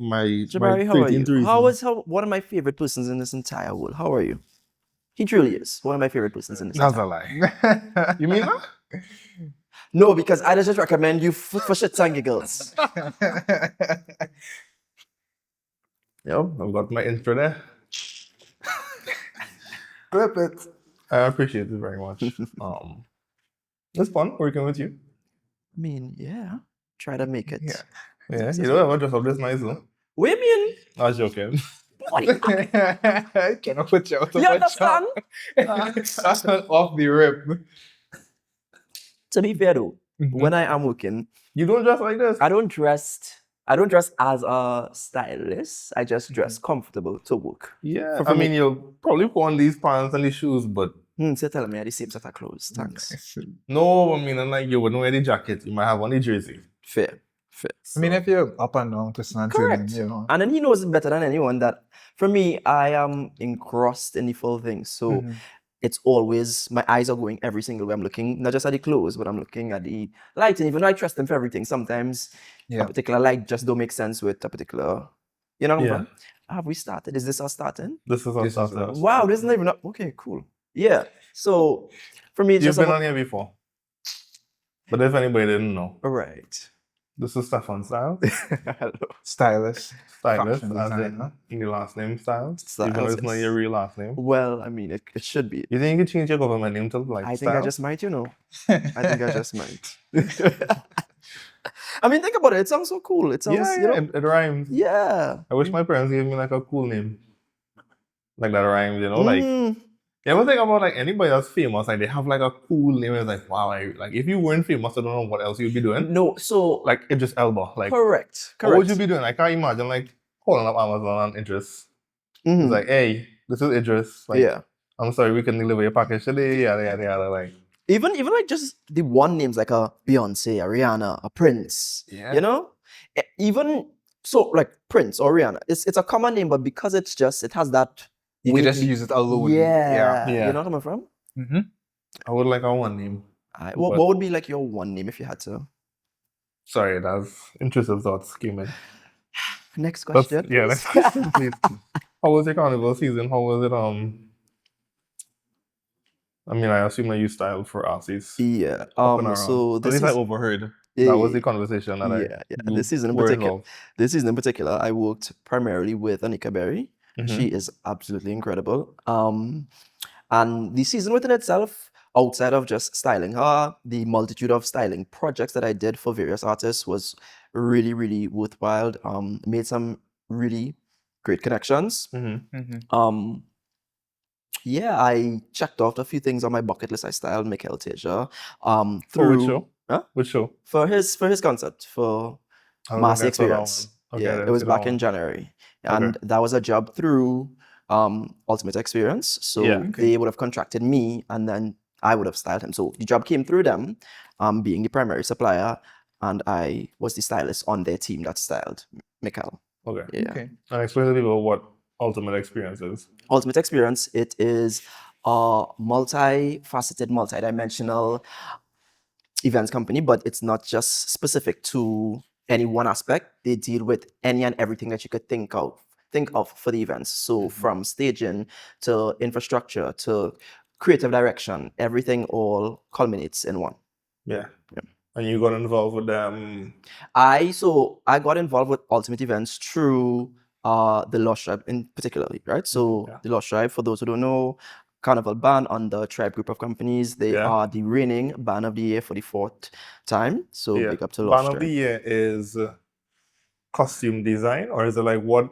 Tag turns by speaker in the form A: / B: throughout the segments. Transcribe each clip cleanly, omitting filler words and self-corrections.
A: my
B: Jabari, how are
A: 13th
B: you?
A: reason.
B: One of my favorite persons in this entire world? How are you? He truly is one of my favorite persons in this.
A: That's a lie. You mean that?
B: No, because I just recommend you for shits and giggles.
A: Yo, I've got my intro there.
C: Clip it.
A: I appreciate it very much. It's fun working with you.
B: I mean, yeah. Try to make it.
A: Yeah, you don't ever dress up this nice though.
B: Women.
A: I was joking.
C: I cannot put you out of
B: You
C: my
B: understand?
C: That's off the rip.
B: To be fair though, when I am working,
A: You don't dress like this.
B: I don't dress as a stylist. I just dress comfortable to work.
A: Yeah, I mean, you'll probably put on these pants and these shoes, but
B: So tell me I had the same set of clothes. Thanks.
A: no, I mean, like you wouldn't wear the jacket. You might have on the jersey.
B: Fair.
C: I mean, if you're up and down personality,
B: Correct.
C: then, you know.
B: And then he knows better than anyone that for me, I am engrossed in the full thing. So it's always, my eyes are going every single way I'm looking, not just at the clothes, but I'm looking at the lighting. Even though I trust them for everything, sometimes a particular light just don't make sense with a particular, you know what I'm saying? Have we started? Is this us starting?
A: This is us starting.
B: Wow, this is not even up. Okay, cool. Yeah. So for me, it's
A: You've
B: just
A: been on here before. But if anybody didn't know,
B: all right.
A: this is Stefon Style.
B: Hello.
C: Stylist.
A: Stylist,
C: Fashion
A: as
C: designer.
A: in your last name Style.
B: Styles,
A: Even though it's not
B: yes.
A: your real last name.
B: Well, I mean, it should be.
A: You think you could change your government name to like
B: I think I
A: Style?
B: just might, you know. I think I just might. I mean, think about it. It sounds so cool. It sounds,
A: Yeah,
B: you know.
A: it rhymes.
B: Yeah.
A: I wish my parents gave me like a cool name. Like that rhymes, you know? Like, you ever think about like anybody that's famous, like they have like a cool name, it's like, wow, like if you weren't famous, I don't know what else you'd be doing.
B: No, so
A: Like Idris Elba. Like
B: correct.
A: what would you be doing? I can't imagine like calling up Amazon and Idris. It's like, hey, this is Idris. Like,
B: yeah.
A: I'm sorry, we can deliver your package today. Yeah. Like,
B: Even like just the one names like a Beyonce, a Rihanna, a Prince.
A: Yeah.
B: You know? Even so like Prince or Rihanna, it's a common name, but because it has that
C: You can just use it alone.
B: Yeah.
A: Yeah.
B: You know where I'm from?
A: I would like a one name.
B: What would be like your one name if you had to?
A: Sorry, that's intrusive thoughts came in.
B: Next question.
A: Yeah, next question, please. How was your carnival season? How was it? I mean, I assume that you styled for Aussies.
B: Yeah.
A: up and around.
B: So
A: At
B: this
A: least
B: is
A: I overheard. That was the conversation that I
B: This season in particular, I worked primarily with Anika Berry. She is absolutely incredible. And the season within itself, outside of just styling her, the multitude of styling projects that I did for various artists was really, really worthwhile. Made some really great connections. Yeah, I checked off a few things on my bucket list. I styled Michael Teja.
A: For which show?
B: Huh?
A: Which show?
B: For his concert for Mass Experience.
A: Okay,
B: Yeah, it was back in January. And that was a job through Ultimate Experience. So they would have contracted me and then I would have styled him. So the job came through them, being the primary supplier, and I was the stylist on their team that styled Mikhail.
A: Okay.
B: Yeah.
C: Okay.
A: And explain to people what Ultimate Experience is.
B: Ultimate Experience, it is a multifaceted, multidimensional events company, but it's not just specific to any one aspect. They deal with any and everything that you could think of for the events. So from staging to infrastructure to creative direction, everything all culminates in one.
A: Yeah. And you got involved with them?
B: I got involved with Ultimate Events through the Lost Tribe in particular, right? So the Lost Tribe, for those who don't know, Carnival band under Tribe group of companies. They are the reigning band of the year for the 4th time. So big up to Lost Tribe.
A: Band of the year is costume design, or is it like what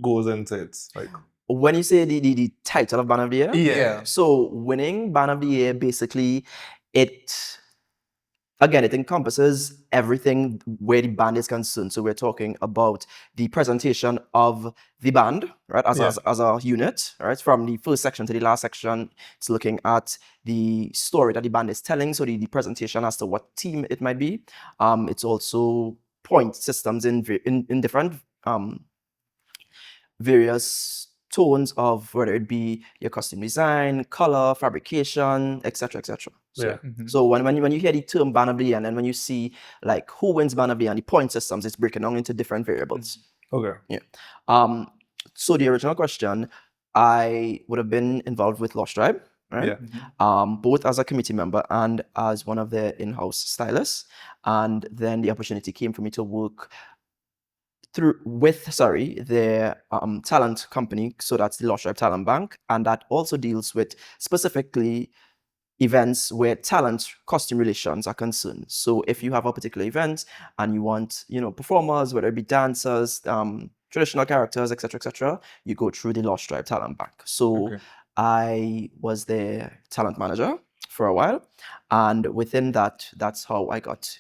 A: goes into it? Like
B: when you say the title of band of the year?
A: Yeah.
B: So winning band of the year, basically it encompasses everything where the band is concerned. So we're talking about the presentation of the band, right, as a unit, right, from the first section to the last section. It's looking at the story that the band is telling, so the presentation as to what theme it might be. It's also point systems in different various tones of whether it be your costume design, color, fabrication, etc., etc. So, so when you hear the term band of the year, and then when you see like who wins band of the year and the point systems, it's breaking down into different variables.
A: Okay.
B: So the original question, I would have been involved with Lost Tribe, right?
A: Yeah.
B: Both as a committee member and as one of their in-house stylists. And then the opportunity came for me to work with their talent company. So that's the Lost Tribe Talent Bank, and that also deals with specifically events where talent costume relations are concerned. So if you have a particular event and you want, performers, whether it be dancers, traditional characters, etc., you go through the Lost Tribe Talent Bank. So I was their talent manager for a while, and within that, that's how I got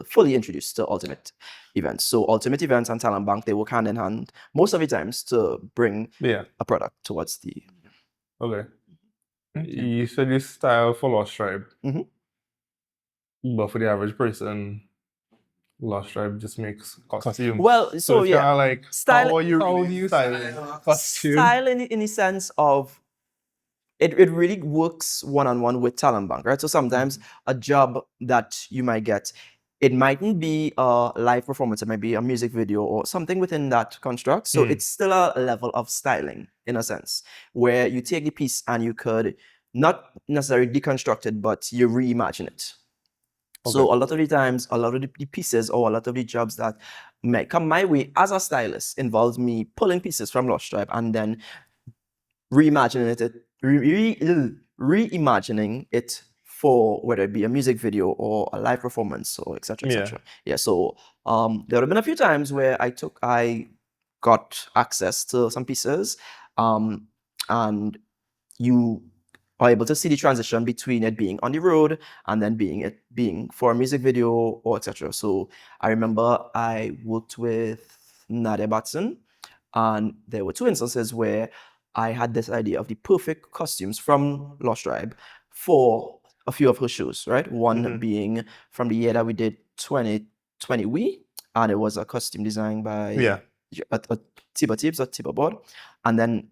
B: fully introduced to Ultimate Events. So Ultimate Events and Talent Bank, they work hand in hand most of the times to bring a product towards the.
A: Okay. You said you style for Lost Tribe. But for the average person, Lost Tribe just makes costume.
B: Well, so
A: it's
B: yeah,
A: kinda like how are you really styling costume?
B: Style in the sense of it really works one-on-one with Talent Bank, right? So sometimes a job that you might get, it mightn't be a live performance, it might be a music video or something within that construct. So it's still a level of styling in a sense, where you take the piece and you could not necessarily deconstruct it, but you reimagine it. Okay. So a lot of the times, a lot of the pieces or a lot of the jobs that may come my way as a stylist involves me pulling pieces from Lost Tribe and then reimagining it for whether it be a music video or a live performance or etc. Yeah. So there have been a few times where I got access to some pieces, and you are able to see the transition between it being on the road and then being for a music video or etc. So I remember I worked with Nadia Batson, and there were two instances where I had this idea of the perfect costumes from Lost Tribe for a few of her shows, right? One being from the year that we did 2020 and it was a costume designed by Tiba Tibbs or Tiba Bod. And then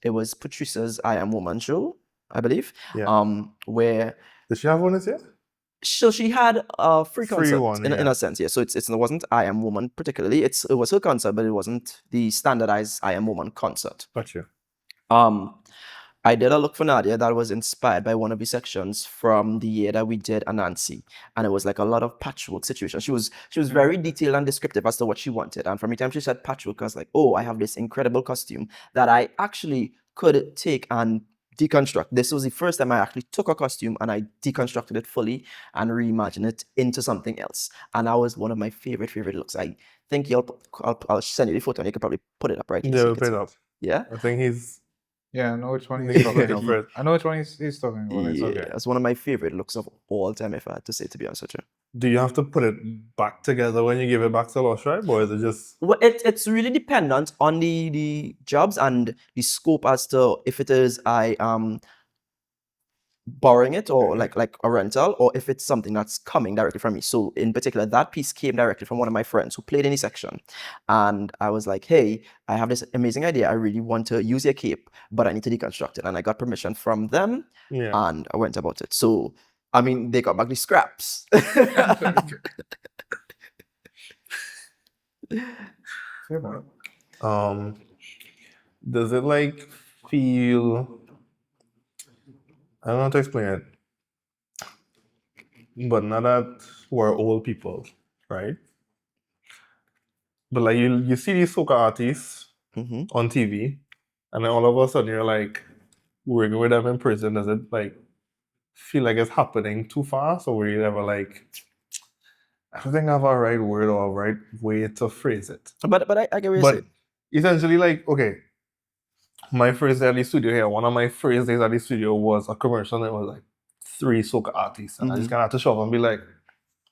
B: it was Patrice's I Am Woman show, I believe. Where
A: did she have one this year?
B: So she had a free concert in a sense, yeah. So it wasn't I Am Woman particularly. It was her concert, but it wasn't the standardized I Am Woman concert.
A: Gotcha.
B: I did a look for Nadia that was inspired by one of the sections from the year that we did Anansi, and it was like a lot of patchwork situation. She was very detailed and descriptive as to what she wanted, and from the time she said patchwork, I was like, oh, I have this incredible costume that I actually could take and deconstruct. This was the first time I actually took a costume and I deconstructed it fully and reimagined it into something else. And that was one of my favorite looks. I think I'll send you the photo and you can probably put it up right here.
A: Yeah, we'll put it up.
B: Yeah?
A: I think he's...
C: Yeah, I know which one he's talking about. I know which one he's talking about. It's okay.
B: That's one of my favorite looks of all time, if I had to say, to be honest with you.
A: Do you have to put it back together when you give it back to Lost Tribe, or is it just...
B: Well, it's really dependent on the jobs and the scope as to if it is borrowing it or like a rental, or if it's something that's coming directly from me. So in particular, that piece came directly from one of my friends who played in the section. And I was like, hey, I have this amazing idea. I really want to use your cape, but I need to deconstruct it. And I got permission from them and I went about it. So, I mean, they got back the scraps.
A: Does it like feel... I don't know how to explain it. But now that we're old people, right? But like you see these soca artists on TV, and then all of a sudden you're like working with them in prison. Does it like feel like it's happening too fast, or were you ever like, I don't think I have a right word or a right way to phrase it?
B: But I get what you're saying.
A: Essentially, like, okay, my first day at the studio here, one of my first days at the studio was a commercial that was like 3 soca artists. And I just kind of had to show up and be like,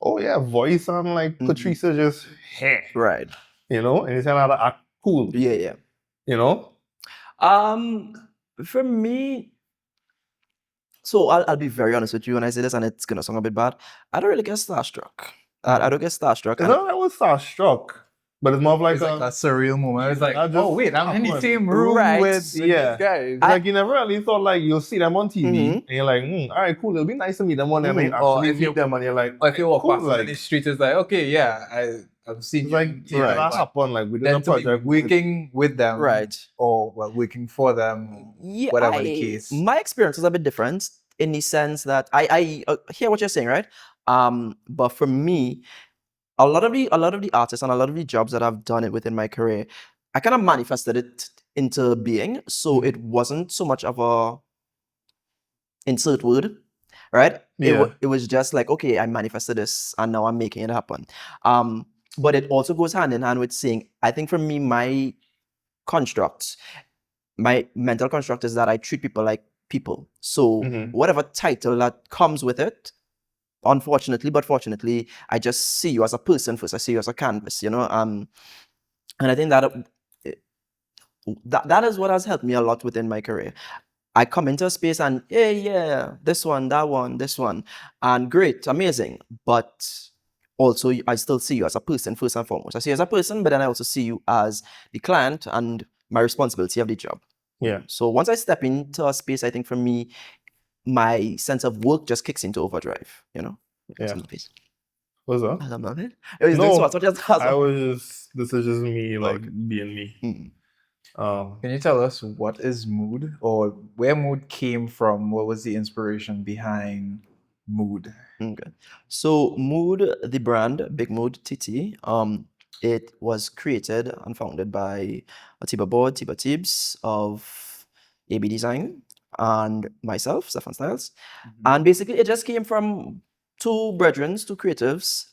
A: oh yeah, voice and like Patricia just, hey.
B: Right.
A: You know? And it's kind of had to act cool.
B: Yeah.
A: You know?
B: For me, so I'll be very honest with you when I say this, and it's going to sound a bit bad. I don't really get starstruck. I don't get starstruck.
A: It's not that I was starstruck. But it's more of like,
C: it's like that surreal moment. It's like,
A: just,
C: oh wait, I'm in the same room with these guys.
A: Like you never really thought like you'll see them on TV and you're like, all right, cool. It'll be nice to meet them one day. And actually meet them and you're like,
C: or if you walk
A: cool,
C: past
A: like,
C: in the street, it's like, okay, yeah, I've seen
A: It's
C: you
A: like
C: in
A: yeah,
C: TV,
A: that
C: but
A: happened. Like we did
C: then
A: a
C: to be
A: project.
C: working with them,
B: Right.
C: or well, working for them,
B: Yeah,
C: whatever the case.
B: my experience was a bit different in the sense that I hear what you're saying, right? But for me, a lot of the artists and a lot of the jobs that I've done it within my career, I kind of manifested it into being. So it wasn't so much of a insert word, right?
A: Yeah.
B: It was just like, okay, I manifested this and now I'm making it happen. But it also goes hand in hand with saying, I think for me, my mental construct is that I treat people like people. So whatever title that comes with it, unfortunately, but fortunately, I just see you as a person first. I see you as a canvas, you know. And I think that is what has helped me a lot within my career. I come into a space and yeah, this one, that one, this one, and great, amazing. But also, I still see you as a person first and foremost. I see you as a person, but then I also see you as the client and my responsibility of the job.
A: Yeah.
B: So once I step into a space, I think for me, my sense of work just kicks into overdrive. You know.
A: Yeah.
B: Space.
A: What's that?
B: I love it.
A: No, I was just. This is just me, like being me.
C: Can you tell us what is Mood, or where Mood came from? What was the inspiration behind Mood?
B: Okay. So Mood, the brand, Big Mood TT, it was created and founded by Atiba Board, Tiba Tibbs of AB Design, and myself, Stefon Styles. And basically it just came from two brethren, two creatives.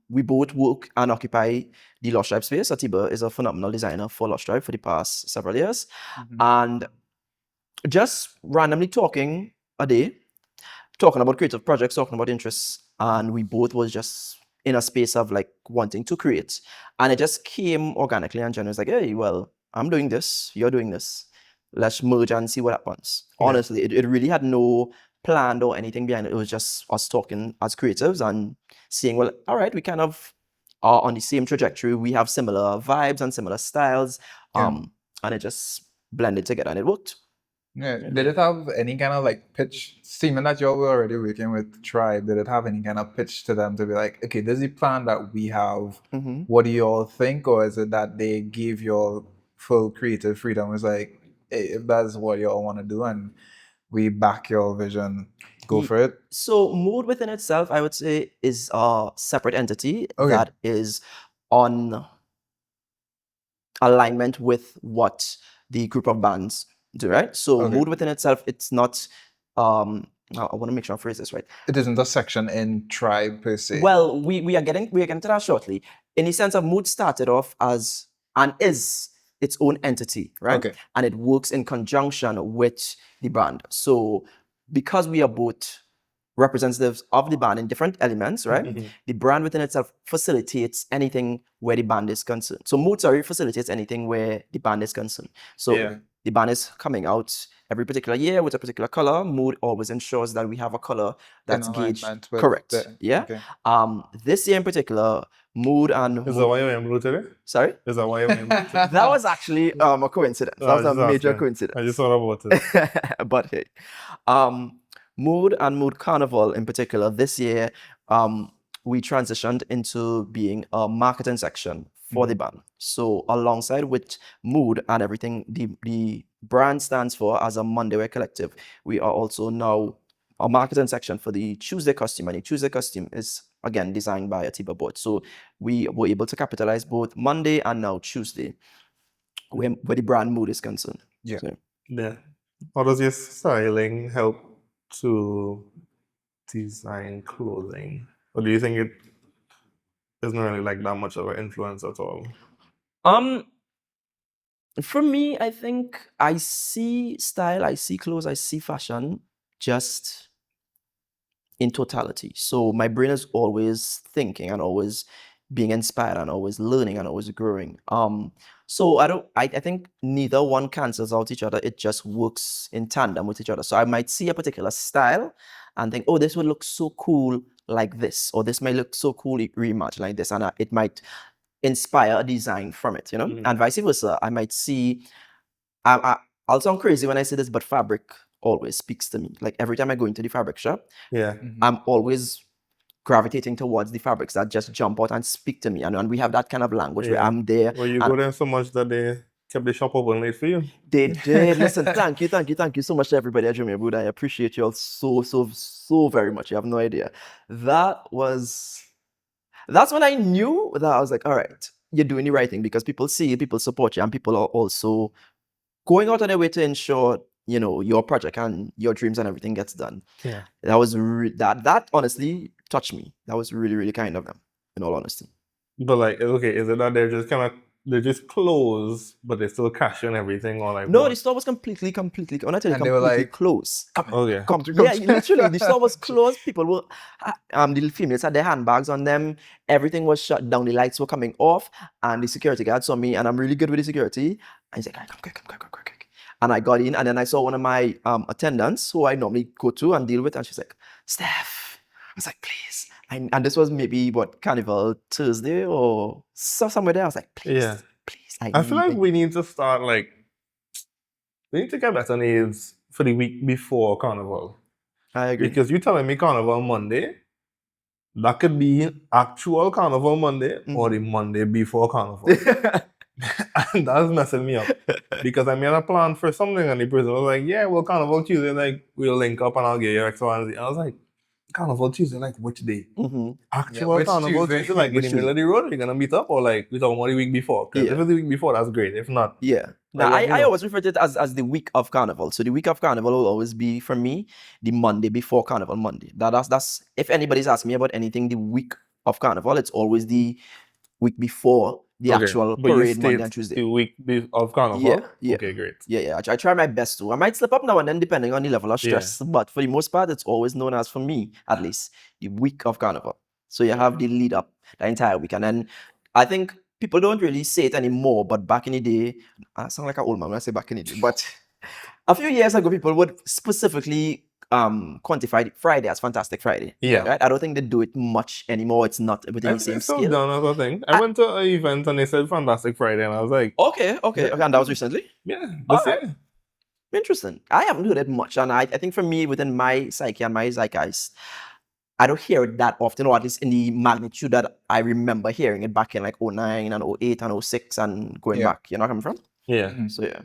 B: We both work and occupy the Lush Tribe space. Atiba is a phenomenal designer for Lush Tribe for the past several years. And just randomly talking a day, talking about creative projects, talking about interests, and we both was just in a space of like wanting to create. And it just came organically, and Jen was like, hey, well, I'm doing this, you're doing this. Let's merge and see what happens.
A: Yeah.
B: Honestly, it really had no plan or anything behind it. It was just us talking as creatives and seeing, well, all right, we kind of are on the same trajectory. We have similar vibes and similar styles. And it just blended together and it worked.
C: Yeah. Did it have any kind of like pitch? Seeming that y'all were already working with Tribe, did it have any kind of pitch to them to be like, okay, this is the plan that we have. What do you all think? Or is it that they give y'all full creative freedom? It's like, hey, if that's what y'all want to do and we back your vision, go for it.
B: So Mood within itself, I would say, is a separate entity that is on alignment with what the group of bands do, right? So Mood within itself, it's not I want to make sure I phrase this right.
C: It isn't a section in Tribe per se.
B: Well, we are getting to that shortly. In the sense of Mood started off as and is its own entity, right?
C: Okay.
B: And it works in conjunction with the band. So because we are both representatives of the band in different elements, right? The brand within itself facilitates anything where the band is concerned. So Mood facilitates anything where the band is concerned. So the band is coming out every particular year with a particular color. Mood always ensures that we have a color that's gauged correct. This year in particular, Mood and
A: Is that why you're blue today?
B: Sorry?
A: Is that why you're blue today?
B: That was actually a coincidence. That was a major coincidence.
A: I just thought about it.
B: But hey, Mood and Mood Carnival in particular, this year, we transitioned into being a marketing section for the band. So alongside with Mood and everything the brand stands for as a Monday Wear Collective, we are also now a marketing section for the Tuesday costume. And the Tuesday costume is, again, designed by Atiba Board. So we were able to capitalize both Monday and now Tuesday, where the brand Mood is concerned.
C: Yeah.
B: So,
A: yeah. How does your styling help to design clothing? Or do you think it isn't really like that much of an influence at all?
B: For me, I think I see style, I see clothes, I see fashion just in totality. So my brain is always thinking and always being inspired and always learning and always growing. So I think neither one cancels out each other. It just works in tandem with each other. So I might see a particular style and think, oh, this would look so cool like this, or this might look so cool reimagined like this, and it might inspire a design from it, you know, and vice versa. I might see. I'll sound crazy when I say this, but fabric always speaks to me. Like every time I go into the fabric shop, I'm always gravitating towards the fabrics that just jump out and speak to me. And we have that kind of language where
A: Yeah.
B: I'm there.
A: Well, you
B: and
A: go there so much that they kept the shop open late for you.
B: They did. Listen, thank you so much to everybody at Jamaica Brood. I appreciate you all so very much. You have no idea. That's when I knew that I was like, all right, you're doing the right thing, because people see it, people support you, and people are also going out of their way to ensure, your project and your dreams and everything gets done.
A: Yeah.
B: That was that honestly touched me. That was really, really kind of them, in all honesty.
A: But like, okay, is it that they're just closed, but they still cash and everything, or like?
B: No,
A: what?
B: the store was completely, when I tell you,
C: And they were
B: completely
C: like,
B: closed.
A: Okay.
B: Literally, the store was closed. People were, the females had their handbags on them. Everything was shut down. The lights were coming off, and the security guard saw me, and I'm really good with the security. And he's like, "All right, come quick." And I got in, and then I saw one of my attendants, who I normally go to and deal with, and she's like, "Steph," I was like, "Please." And this was maybe Carnival Thursday or somewhere there. I was like, "Please,
A: Yeah.
B: please."
A: I feel like we need to start we need to get better names for the week before Carnival.
B: I agree.
A: Because you telling me Carnival Monday, that could be actual Carnival Monday or the Monday before Carnival. And that's messing me up. Because I made a plan for something, and the person was like, "Yeah, well, Carnival Tuesday, like, we'll link up and I'll get your X, Y, and Z." I was like, "Carnival Tuesday, like, which day?" Actual
C: which
A: Carnival
C: Tuesday?
A: Tuesday, like, in the middle of the road, you're gonna meet up, or like, we talking about the week before? Because if it's the week before, that's great. If not,
B: Yeah. Now,
A: let me
B: I
A: know.
B: always refer to it as the week of Carnival. So the week of Carnival will always be, for me, the Monday before Carnival Monday. That's if anybody's asking me about anything the week of Carnival, it's always the week before the actual
A: But you
B: parade, Monday
A: state
B: and Tuesday.
A: the week of Carnival?
B: Yeah, yeah.
A: Okay, great.
B: Yeah. I try my best to. I might slip up now and then depending on the level of stress, but for the most part, it's always known as, for me at least, the week of Carnival. So you have the lead up the entire week. And then I think people don't really say it anymore, but back in the day, I sound like an old man when I say back in the day, but a few years ago, people would specifically quantify Friday as Fantastic Friday.
A: Yeah.
B: Right? I don't think they do it much anymore. It's not within the same
A: It's still
B: scale.
A: done as a thing. I went to an event and they said Fantastic Friday, and I was like,
B: Okay. And that was recently?
A: yeah,
B: All
A: that's
B: right.
A: it.
B: Interesting. I haven't heard it much, and I think for me, within my psyche and my zeitgeist, I don't hear it that often, or at least in the magnitude that I remember hearing it back in like 09 and 08 and 06 and going back. You know where I'm from?
A: Yeah.
B: So yeah.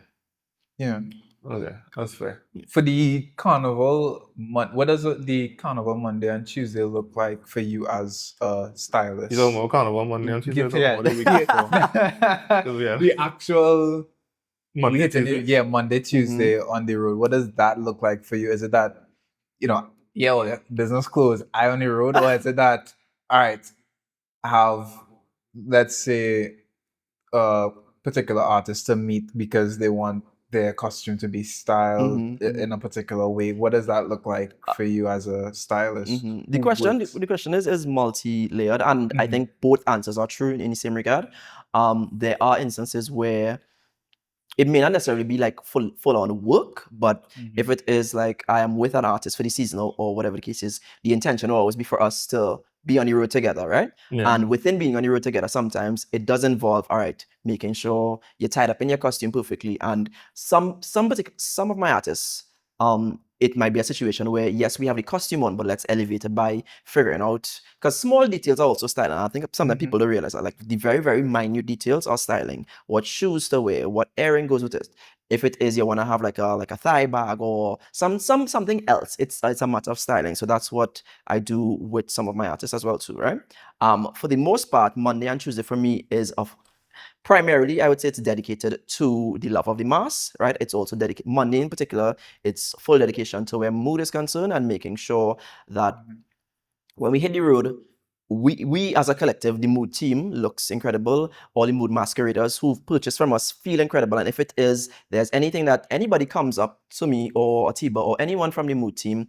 C: Yeah.
A: Okay, that's fair.
C: For the Carnival, what does the Carnival Monday and Tuesday look like for you as a stylist?
A: You talking about Carnival Monday and Tuesday?
C: Yeah.
A: The week before? Yeah.
C: The actual
A: Monday, Tuesday?
C: Yeah, Monday, Tuesday on the road. What does that look like for you? Is it that, well, business closed, I on the road, or is it that, all right, I have, let's say, a particular artist to meet because they want their costume to be styled in a particular way? What does that look like for you as a stylist?
B: The question is multi-layered, and I think both answers are true in the same regard. There are instances where it may not necessarily be like full on work, but if it is like I am with an artist for the season or whatever the case is, the intention will always be for us to be on the road together, right?
A: Yeah.
B: And within being on the road together, sometimes it does involve, all right, making sure you're tied up in your costume perfectly. And some of my artists, it might be a situation where, yes, we have the costume on, but let's elevate it by figuring out, because small details are also styling. I think sometimes people don't realize that, like the very, very minute details are styling. What shoes to wear, what earring goes with it. If it is you want to have like a thigh bag or something else, it's a matter of styling. So that's what I do with some of my artists as well too, right? For the most part, Monday and Tuesday for me is primarily, I would say it's dedicated to the love of the mass, right? It's also dedicated, Monday in particular, it's full dedication to where mood is concerned and making sure that when we hit the road, we as a collective, the mood team looks incredible. All the mood masqueraders who've purchased from us feel incredible. And if there's anything that anybody comes up to me or Atiba or anyone from the mood team,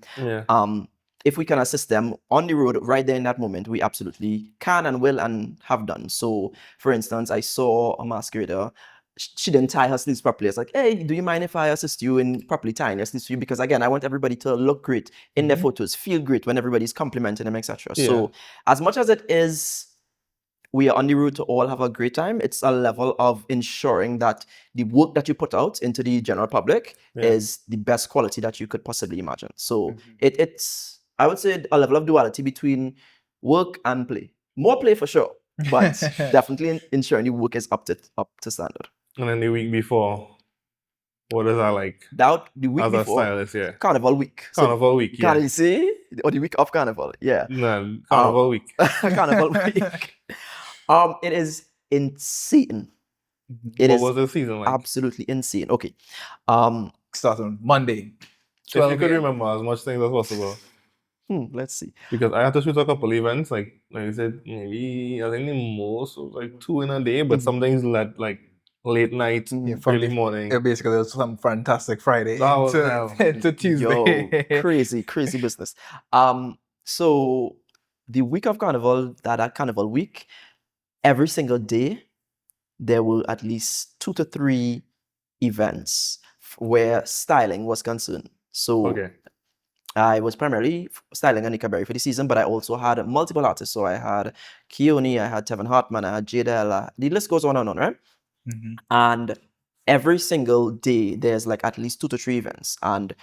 B: if we can assist them on the road right there in that moment, we absolutely can and will and have done. So, for instance, I saw a masquerader. She didn't tie her sleeves properly. It's like, hey, do you mind if I assist you in properly tying your sleeves for you? Because again, I want everybody to look great in their photos, feel great when everybody's complimenting them, etc. So, as much as it is, we are on the road to all have a great time, it's a level of ensuring that the work that you put out into the general public is the best quality that you could possibly imagine. So, it's, I would say, a level of duality between Work and play. More play for sure, but definitely ensuring the work is up to standard.
A: And then the week before, what is that like?
B: That the week
A: As a
B: before,
A: stylist, yeah.
B: Carnival week.
A: Carnival week, yeah.
B: Can you see? Or the week of Carnival, yeah.
A: No, Carnival week.
B: Carnival week. It is insane.
A: What was the season like?
B: Absolutely insane. Okay.
C: Start on Monday.
A: If you
C: 12
A: could
C: a.m.
A: remember as much things as possible.
B: Let's see.
A: Because I had to shoot a couple events, like you said, maybe I think the most was like 2 in a day, but sometimes like late night, early morning.
C: Basically, it was some fantastic Friday
A: That was
C: to Tuesday.
B: Yo, crazy business. So the week of Carnival, that Carnival week, every single day, there were at least 2 to 3 events where styling was concerned. So
A: Okay.
B: I was primarily styling Anika Berry for the season, but I also had multiple artists. So I had Keone, I had Tevin Hartman, I had Jadella. The list goes on and on, right? And every single day, there's like at least 2 to 3 events. And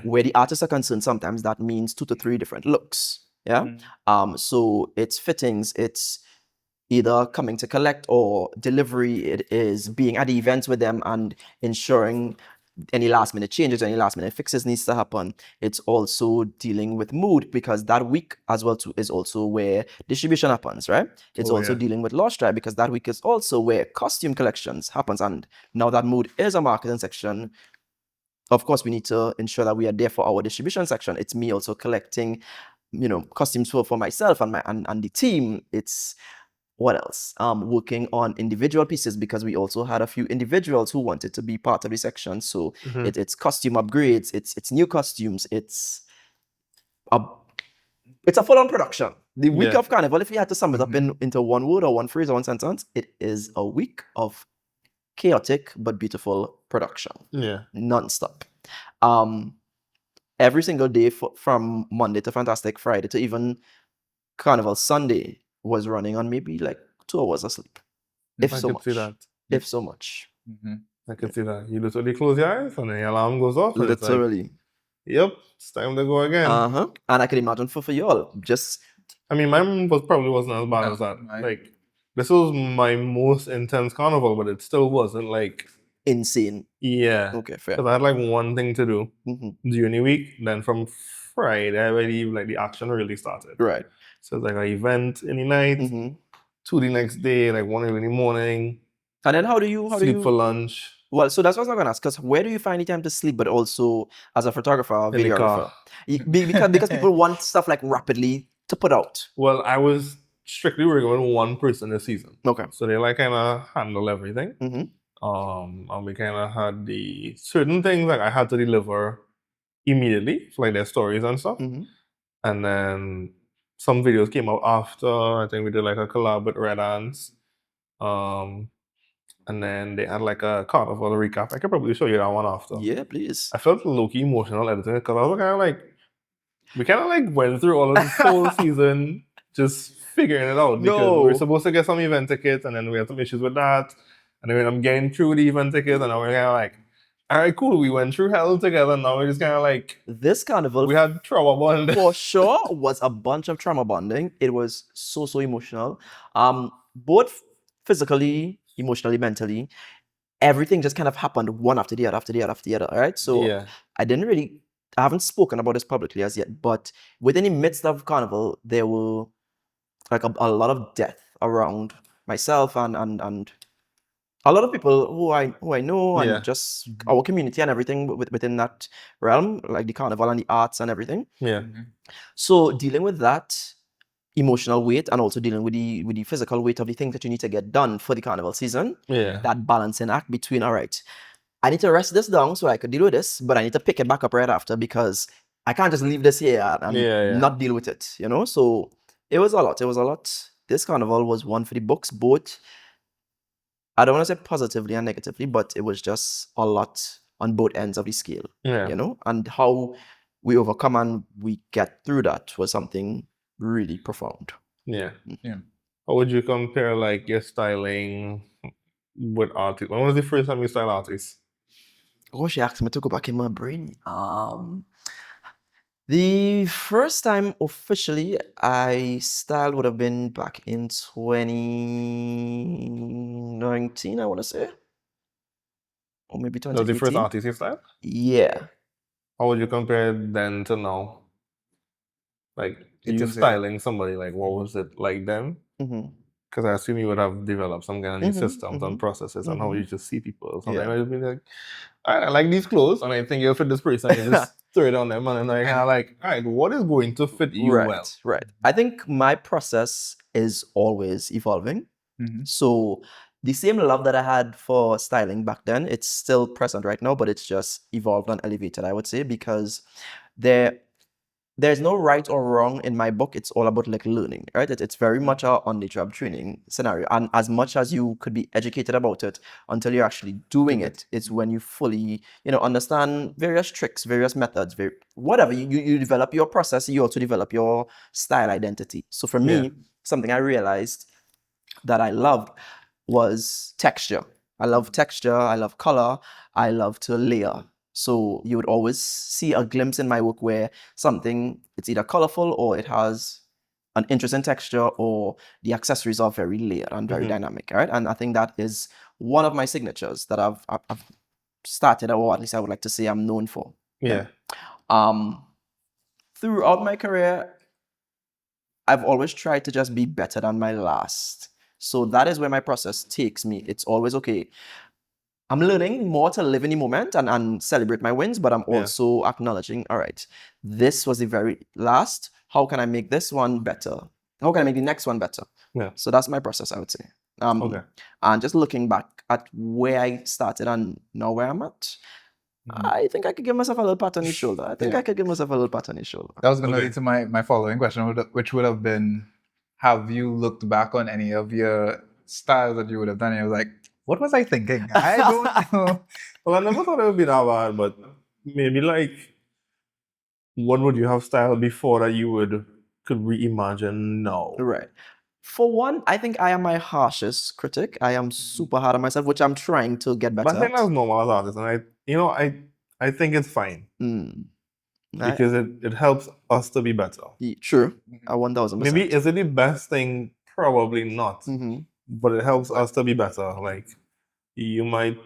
B: where the artists are concerned, sometimes that means 2 to 3 different looks. Yeah. So it's fittings, it's either coming to collect or delivery. It is being at the events with them and ensuring any last minute changes, any last minute fixes needs to happen. It's also dealing with mood, because that week as well too is also where distribution happens, right? It's also dealing with Lost Tribe, because that week is also where costume collections happens. And now that mood is a marketing section, of course we need to ensure that we are there for our distribution section. It's me also collecting, costumes for myself and the team. It's what else? Working on individual pieces, because we also had a few individuals who wanted to be part of the section. So it's costume upgrades, it's new costumes, it's a full-on production. The week of Carnival, if you had to sum it up into one word or one phrase or one sentence, it is a week of chaotic but beautiful production. Yeah, non-stop. Every single day from Monday to Fantastic Friday to even Carnival Sunday was running on maybe like 2 hours of sleep. If so much. If so much.
A: I can see that. You literally close your eyes and then your alarm goes off.
B: Literally.
A: Like, yep, it's time to go again.
B: And I can imagine for y'all,
A: I mean, mine probably wasn't as bad as that. Like, this was my most intense carnival, but it still wasn't like
B: insane.
A: Yeah.
B: Okay, fair.
A: Because I had like one thing to do during the week. Then from Friday, I believe like the action really started.
B: Right.
A: So it's like an event in the night, 2 the next day, like 1 in the morning.
B: And then how do you
A: sleep for lunch?
B: Well, so that's what I was going to ask. Because where do you find the time to sleep, but also as a photographer, or videographer? Because people want stuff like rapidly to put out.
A: Well, I was strictly working with one person this season.
B: Okay.
A: So they like kind of handle everything. And we kind of had the certain things like I had to deliver immediately, like their stories and stuff. And then some videos came out after. I think we did like a collab with Red Ants. And then they had like a Carnival recap. I could probably show you that one after.
B: Yeah, please.
A: I felt low-key emotional editing it because I was kind of like, we kind of like went through all of this whole season just figuring it out. Because we were supposed to get some event tickets and then we had some issues with that. And then I'm getting through the event tickets and now we're kind of like, all right, cool. We went through hell together. Now we're just kind of like...
B: This carnival...
A: We had trauma bonding.
B: For sure was a bunch of trauma bonding. It was so emotional. Both physically, emotionally, mentally. Everything just kind of happened one after the other, all right? So yeah. I haven't spoken about this publicly as yet, but within the midst of Carnival, there were like a lot of death around myself and a lot of people who I know and just our community and everything within that realm, like the Carnival and the arts and everything.
A: Yeah.
B: So dealing with that emotional weight and also dealing with the physical weight of the things that you need to get done for the Carnival season. Yeah. That balancing act between, all right, I need to rest this down so I could deal with this, but I need to pick it back up right after because I can't just leave this here and not deal with it, you know? So it was a lot. This Carnival was one for the books, both, I don't want to say positively and negatively, but it was just a lot on both ends of the scale, you know? And how we overcome and we get through that was something really profound.
A: Yeah. How would you compare like your styling with artists? When was the first time you styled artists?
B: Oh, she asked me to go back in my brain. The first time officially I styled would have been back in 2019, I want to say. Or maybe
A: That was the first
B: 2018.
A: artist you styled?
B: Yeah.
A: How would you compare then to now? Like, you
C: 18
A: styling somebody, like, what was it like then?
B: Mm-hmm.
A: Because I assume you would have developed some kind of new systems and processes and how you just see people. Sometimes
B: Yeah.
A: I'd be like, all right, I like these clothes and I think you'll fit this person. You just throw it on them and then I kind of like, all right, what is going to fit you well?
B: Right. I think my process is always evolving. So the same love that I had for styling back then, it's still present right now, but it's just evolved and elevated, I would say, because there's no right or wrong in my book. It's all about like learning, right? It's very much a on-the-job training scenario. And as much as you could be educated about it, until you're actually doing it, it's when you fully, understand various tricks, various methods, whatever. You develop your process, you also develop your style identity. So for me, something I realized that I loved was texture. I love texture, I love color, I love to layer. So you would always see a glimpse in my work where something, it's either colorful or it has an interesting texture or the accessories are very layered and very dynamic, right? And I think that is one of my signatures that I've started, or at least I would like to say I'm known for.
A: Yeah.
B: Throughout my career, I've always tried to just be better than my last. So that is where my process takes me. It's always okay. I'm learning more to live in the moment and celebrate my wins, but I'm also acknowledging, all right, this was the very last. How can I make this one better? How can I make the next one better?
A: Yeah.
B: So that's my process, I would say.
A: Okay.
B: And just looking back at where I started and now where I'm at, I think I could give myself a little pat on the shoulder. I think I could give myself a little pat on the shoulder.
C: That was going to lead to my following question, which would have been, have you looked back on any of your styles that you would have done and you was like, what was I thinking? I don't know.
A: Well, I never thought it would be that bad, but maybe like, what would you have styled before that you could reimagine now?
B: Right. For one, I think I am my harshest critic. I am super hard on myself, which I'm trying to get better
A: But I think
B: at.
A: that's normal as artists, and I think it's fine because it helps us to be better.
B: True, 1000%.
A: Maybe is it the best thing? Probably not, but it helps us to be better. Like, you might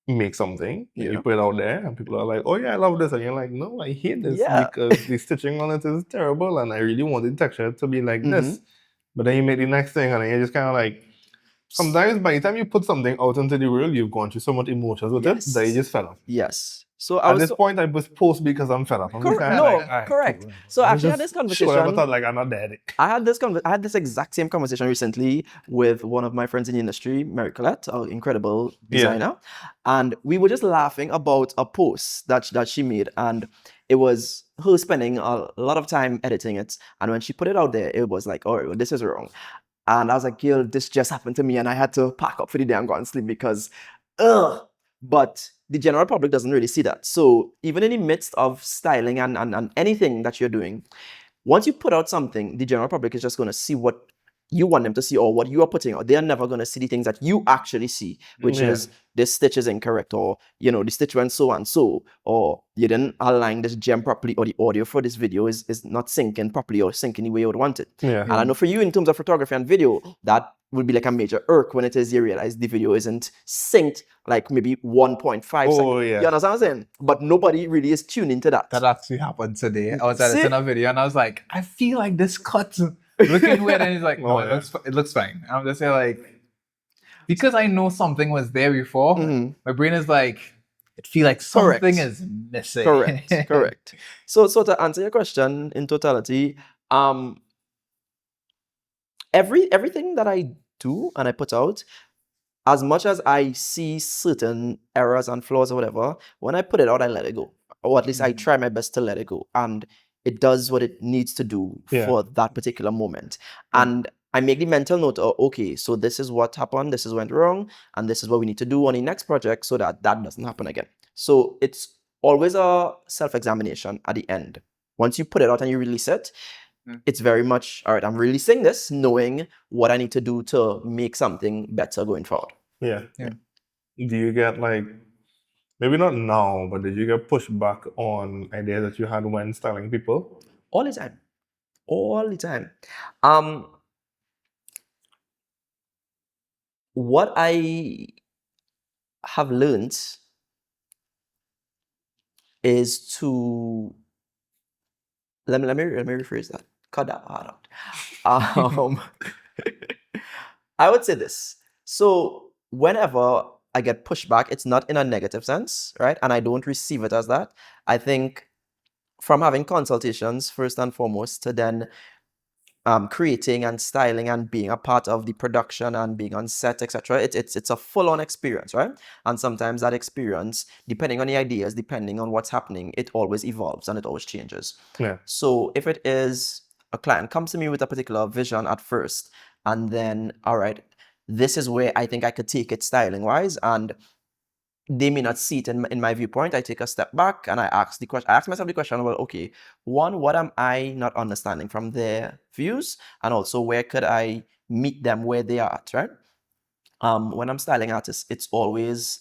A: make something and you put it out there and people are like, oh yeah, I love this, and you're like, no, I hate this because the stitching on it is terrible and I really want the texture to be like this. But then you make the next thing and then you're just kind of like, sometimes by the time you put something out into the world, you've gone through so much emotions with it that you just fell off.
B: Yes. So
A: at this point, I was post because I'm fed up. I'm just kind of like, all right,
B: correct.
A: cool.
B: So actually, I had this conversation.
A: I thought like I'm not dead.
B: I had this exact same conversation recently with one of my friends in the industry, Mary Colette, an incredible designer, and we were just laughing about a post that she made, and it was her spending a lot of time editing it, and when she put it out there, it was like, oh, well, this is wrong. And I was like, girl, this just happened to me, and I had to pack up for the day and go and sleep because, but the general public doesn't really see that. So even in the midst of styling and anything that you're doing, once you put out something, the general public is just going to see what you want them to see or what you are putting out. They're never going to see the things that you actually see, which is this stitch is incorrect, or, the stitch went so and so, or you didn't align this gem properly, or the audio for this video is not syncing properly or syncing the way you would want it. And I know for you, in terms of photography and video, that would be like a major irk when it is you realize the video isn't synced like maybe 1.5 seconds. You understand what I'm saying? But nobody really is tuned into that.
C: That actually happened today. I was editing a video and I was like, I feel like this cut looking weird, and he's like, no, it looks fine. And I'm just like, because I know something was there before, my brain is like, it feels like something is missing.
B: Correct. So to answer your question in totality, everything that I do and I put out, as much as I see certain errors and flaws or whatever, when I put it out, I let it go. Or at least I try my best to let it go. And it does what it needs to do for that particular moment. And I make the mental note of, okay, so this is what happened, this is what went wrong, and this is what we need to do on the next project so that doesn't happen again. So it's always a self-examination at the end. Once you put it out and you release it, it's very much, all right, I'm releasing this knowing what I need to do to make something better going forward.
A: Yeah. Do you get like maybe not now, but did you get pushback on ideas that you had when styling people?
B: All the time. All the time. What I have learned is to let me rephrase that. Cut that part out. I would say this. So whenever I get pushback, it's not in a negative sense, right? And I don't receive it as that. I think from having consultations first and foremost to then creating and styling and being a part of the production and being on set, etc. It's a full-on experience, right? And sometimes that experience, depending on the ideas, depending on what's happening, it always evolves and it always changes.
A: Yeah.
B: So if it is a client comes to me with a particular vision at first, and then, all right, this is where I think I could take it styling wise, and they may not see it in my viewpoint, I take a step back and I ask myself the question, well, okay, one, what am I not understanding from their views? And also, where could I meet them where they are at, right? When I'm styling artists, it's always,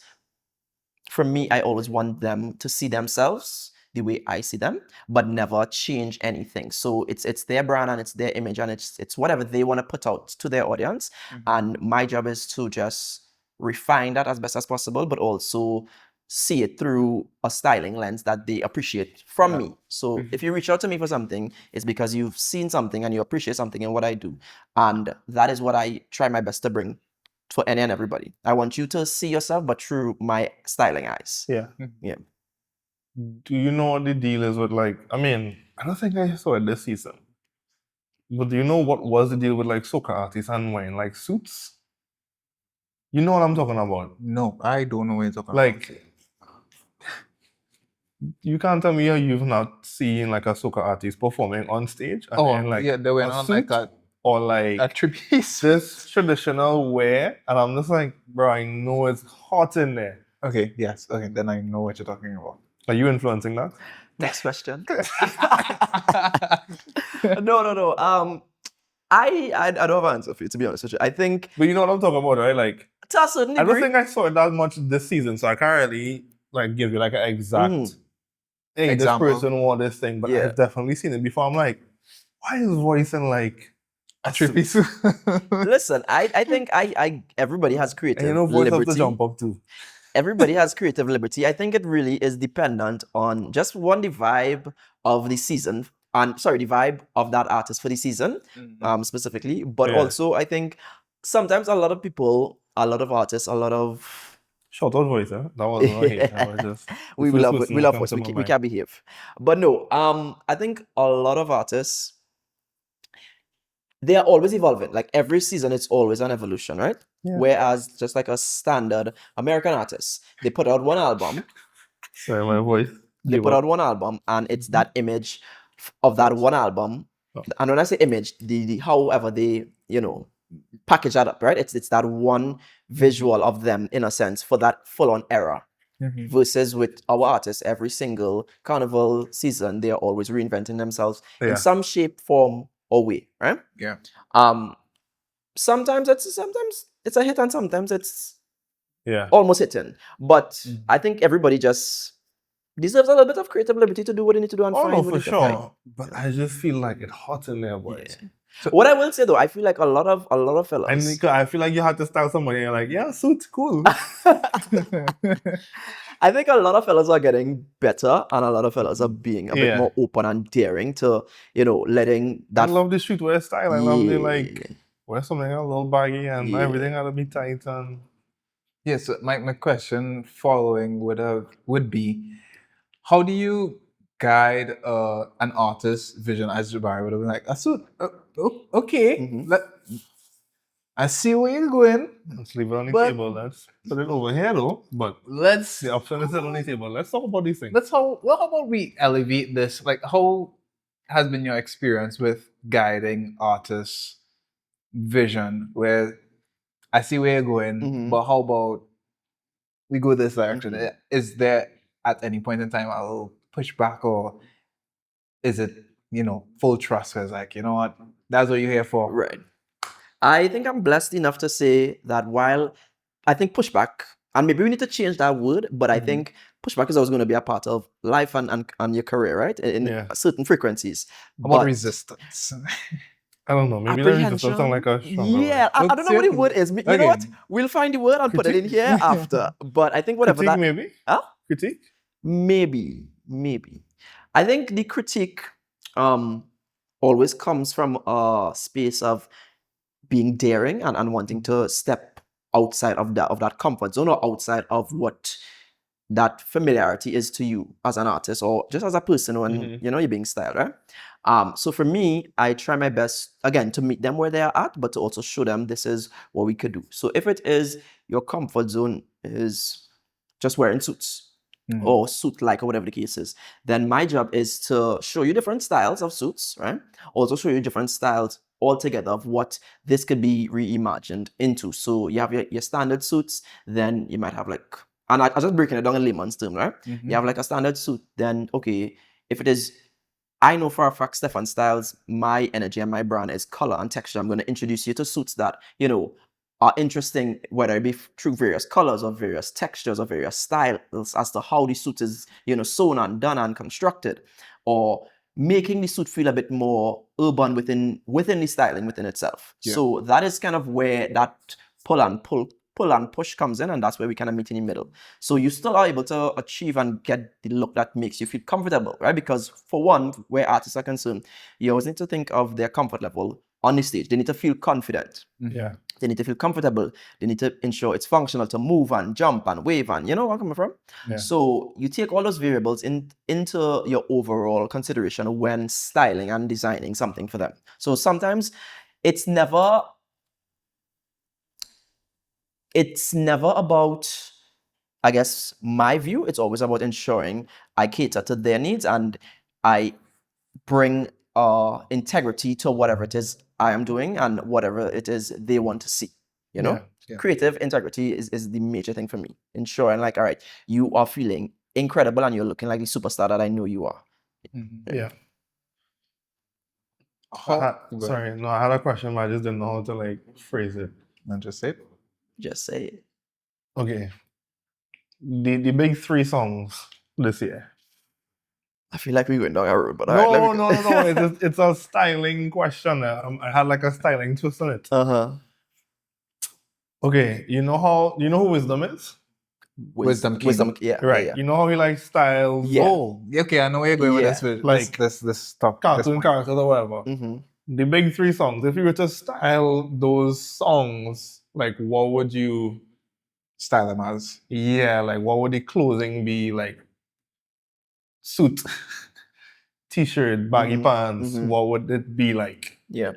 B: for me, I always want them to see themselves the way I see them, but never change anything. So it's their brand and it's their image and it's whatever they want to put out to their audience. And my job is to just refine that as best as possible, but also see it through a styling lens that they appreciate from me. So if you reach out to me for something, it's because you've seen something and you appreciate something in what I do. And that is what I try my best to bring for any and everybody. I want you to see yourself, but through my styling eyes.
A: Yeah.
B: Yeah.
A: Do you know what the deal is with, like, I mean, I don't think I saw it this season, but do you know what was the deal with, like, soca artists and wearing, like, suits? You know what I'm talking about?
C: No, I don't know what you're talking
A: Like, you can't tell me you've not seen, like, a soca artist performing on stage and wearing, like,
C: they went
A: a
C: on
A: suit
C: like
A: or, like,
C: a trapeze.
A: this traditional wear, and I'm just like, bro, I know it's hot in there.
C: Okay, yes. Okay, then I know what you're talking about.
A: Are you influencing that?
B: Next question. No. I don't have an answer for you, to be honest with you. I think
A: But you know what I'm talking about, right? Like,
B: to a certain
A: I don't
B: degree,
A: think I saw it that much this season, so I can't really, like, give you, like, an exact, hey,
C: Example.
A: this person wore this thing, but
B: Yeah.
A: I've definitely seen it before. I'm like, why is voicing, like,
C: A trapeze.
B: listen, I think everybody has creative
A: and you know, voice have to
B: liberty.
A: jump up too.
B: Everybody has creative liberty. I think it really is dependent on just one, the vibe of the season, and the vibe of that artist for the season, specifically. But
A: Yeah.
B: also, I think sometimes a lot of people, a lot of artists, a lot of
A: Shout out voice, huh? That wasn't a hate. That was just the
B: we
A: first
B: love
A: person
B: we
A: that
B: love
A: comes
B: us.
A: to
B: We,
A: my
B: we
A: mind.
B: can behave, but no. I think a lot of artists, they are always evolving. Like every season, it's always an evolution, right?
A: Yeah.
B: Whereas just like a standard American artist, they put out one album.
A: Sorry, my voice.
B: They put out one album, and it's that image of that one album.
A: Oh.
B: And when I say image, the however they package that up, right? It's that one visual of them in a sense for that full-on era. Versus with our artists, every single Carnival season, they are always reinventing themselves in some shape, form, or way, right?
C: Yeah.
B: Sometimes it's a hit, and sometimes it's
A: Yeah.
B: almost hitting. But I think everybody just deserves a little bit of creative liberty to do what they need to do and
A: Oh,
B: find
A: no,
B: what
A: for
B: they can find.
A: sure. But I just feel like it's hot in there, boy.
B: Yeah. What I will say though, I feel like a lot of fellas.
A: And Nico, I feel like you have to style somebody and you're like, yeah, suit's cool.
B: I think a lot of fellas are getting better, and a lot of fellas are being a bit
A: Yeah.
B: more open and daring to, letting
A: I
B: that.
A: love the streetwear style. I love the,
B: Yeah.
A: like, wear something a little baggy and everything gotta be tight and...
C: Yes, my question following would be, how do you guide an artist's vision, as Jabari would have been like, a suit? Okay, I see where you're going.
A: Let's leave it on the
C: But-
A: table. Let's put it over here though. But
C: Let's
A: the option is still on the table. Let's talk about these things.
C: how about we elevate this? Like, how has been your experience with guiding artists' vision? Where I see where you're going, but how about we go this direction? Is there at any point in time a little pushback, or is it full trust? Where it's like, you know what, that's what you're here for.
B: Right. I think I'm blessed enough to say that while I think pushback, and maybe we need to change that word, but I think Pushback is always going to be a part of life and your career, right? In certain frequencies.
C: How about
B: But
C: resistance?
A: I don't know. Maybe the resistance sound like a stronger word.
B: yeah, I don't know what the word is. You know what? We'll find the word and put it in here after. But I think whatever
A: Critique,
B: that...
A: maybe?
B: Huh?
A: Critique?
B: Maybe. I think the critique always comes from a space of being daring and wanting to step outside of that comfort zone or outside of what that familiarity is to you as an artist or just as a person when you're being styled, right? So for me, I try my best again to meet them where they are at, but to also show them this is what we could do. So if it is your comfort zone is just wearing suits or suit-like or whatever the case is, then my job is to show you different styles of suits, right? Also show you different styles altogether of what this could be reimagined into. So you have your standard suits, then you might have like, and I'm just breaking it down in layman's term, right? You have like a standard suit, then okay, if it is, I know for a fact Stefon styles, my energy and my brand is color and texture. I'm going to introduce you to suits that, are interesting, whether it be through various colors or various textures or various styles as to how the suit is, sewn and done and constructed, or making the suit feel a bit more urban within the styling within itself. Yeah. So that is kind of where that pull and push comes in, and that's where we kind of meet in the middle. So you still are able to achieve and get the look that makes you feel comfortable, right? Because for one, where artists are concerned, you always need to think of their comfort level on the stage. They need to feel confident.
A: Yeah.
B: They need to feel comfortable. They need to ensure it's functional to move and jump and wave and, you know where I'm coming from? Yeah. So you take all those variables into your overall consideration when styling and designing something for them. So sometimes it's never about, I guess, my view. It's always about ensuring I cater to their needs and I bring integrity to whatever it is I am doing and whatever it is they want to see. Yeah. Creative integrity is the major thing for me. Ensuring like, all right, you are feeling incredible and you're looking like the superstar that I know you are.
A: Yeah. Sorry, no, I had a question, but I just didn't know how to like phrase it.
C: And just say it.
B: Just say it.
A: Okay. The big 3 songs this year.
B: I feel like we went down a road, but
A: no. It's a styling question. I had like a styling twist on it. Okay, you know who Wisdom is?
C: Wisdom,
B: yeah.
A: Right.
B: Yeah.
A: You know how he like styles.
B: Yeah.
C: Oh, okay. I know where you're going with this. With
A: like
C: this stuff.
A: Cartoon characters or whatever. The big 3 songs. If you were to style those songs, like what would you
C: style them as?
A: Yeah, like what would the clothing be like? Suit, t-shirt, baggy pants. What would it be like?
B: Yeah.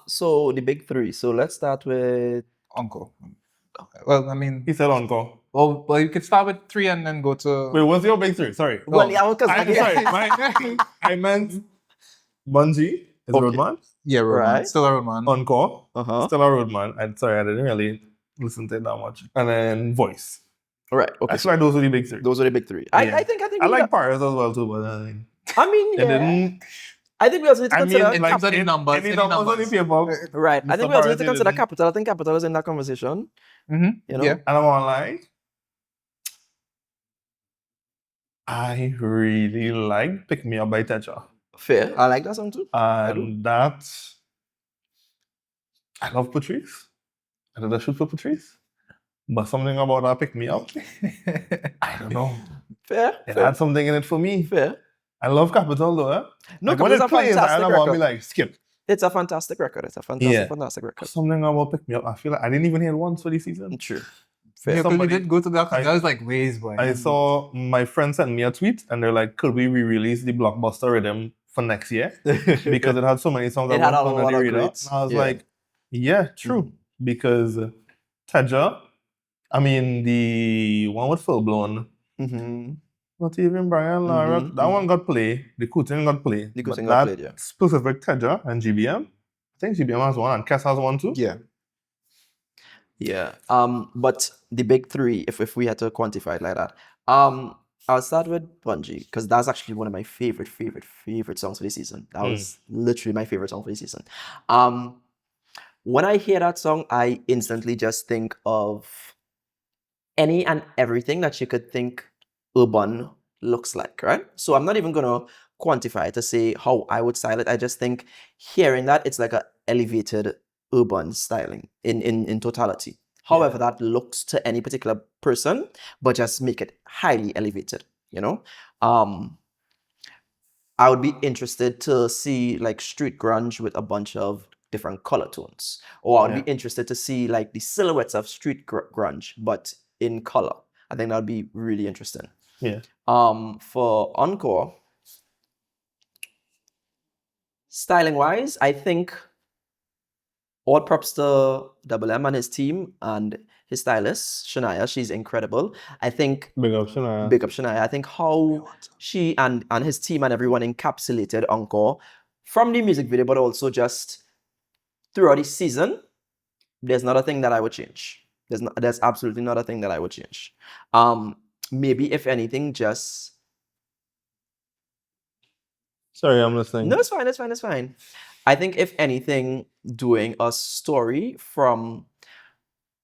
B: So the big 3. So let's start with
C: Uncle. Well, I mean,
A: he said Uncle.
C: Well, you could start with 3 and then go to.
A: Wait, what's your big 3? Sorry.
B: Well, yeah, because
A: I meant Bungie is Roadman.
C: Yeah, Roadman. Right. Still a Roadman.
A: Encore. Still a Roadman. I'm sorry, I didn't really listen to it that much. And then Voice.
B: Right. Okay.
A: I feel like those are the big 3.
B: Those are the big 3. I think
A: I like Paris as well too, but
B: I mean, yeah. I think we also need to consider
C: any numbers on
A: the paper.
B: Right. I think we also need to consider Capital. I think Capital is in that conversation. You know?
A: Yeah. And I'm on like, I really like Pick Me Up by Tetra.
B: Fair. I like that song too.
A: And that's, I love Patrice. I did a shoot for Patrice. But something about that Pick Me Up, I don't know.
B: Fair.
A: It had something in it for me.
B: Fair.
A: I love Capital though.
B: No,
A: like when it plays, I don't want to be like, skip.
B: It's a fantastic record. It's a fantastic record.
A: Something about Pick Me Up. I feel like I didn't even hear it once for this season.
B: True.
C: Yeah, somebody did go to that. That was like ways, boy.
A: I saw my friend sent me a tweet and they're like, could we re-release the Blockbuster Rhythm for next year? Because it had so many songs.
B: It had a lot of
A: greats. I was like, yeah, true. Because Teja, I mean, the one with Full Blown, not even Brian Lara, that one got play. The Cooting got play.
B: The Cooting got played, yeah.
A: Specific Teja and GBM. I think GBM has one and Kess has one too.
C: Yeah.
B: Yeah. But the big 3, if we had to quantify it like that, I'll start with Bungie because that's actually one of my favorite songs for the season. That was literally my favorite song for the season. When I hear that song, I instantly just think of any and everything that you could think urban looks like, right? So I'm not even gonna quantify it to say how I would style it. I just think hearing that it's like a elevated urban styling in totality. However that looks to any particular person, but just make it highly elevated, you know? I would be interested to see like street grunge with a bunch of different color tones. Or I would be interested to see like the silhouettes of street grunge, but in color. I think that would be really interesting.
A: Yeah.
B: For Encore, styling wise, I think all props to Double M and his team and his stylist, Shania. She's incredible. I think
A: Big up, Shania.
B: Big up Shania. I think how she and his team and everyone encapsulated Encore from the music video, but also just throughout the season, there's not a thing that I would change. There's absolutely not a thing that I would change. Maybe if anything, just
A: sorry, I'm listening.
B: no, it's fine, it's fine, it's fine. I think if anything, doing a story from